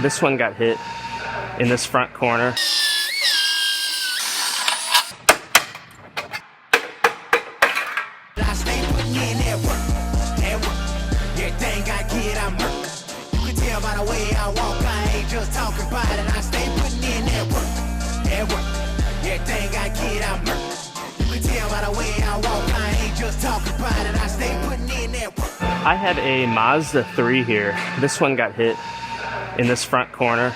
This one got hit in this front corner. I had a Mazda 3 here. This one got hit in this front corner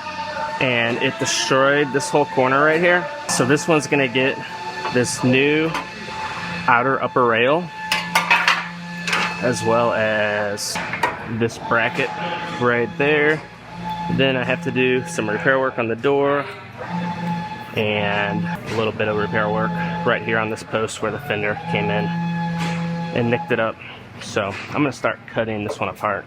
and it destroyed this whole corner right here. So this one's gonna get this new outer upper rail as well as this bracket right there. Then I have to do some repair work on the door and a little bit of repair work right here on this post where the fender came in and nicked it up. So I'm gonna start cutting this one apart.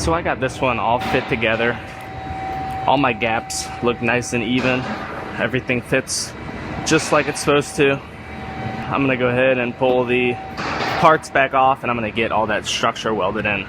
So I got this one all fit together. All my gaps look nice and even. Everything fits just like it's supposed to. I'm gonna go ahead and pull the parts back off and I'm gonna get all that structure welded in.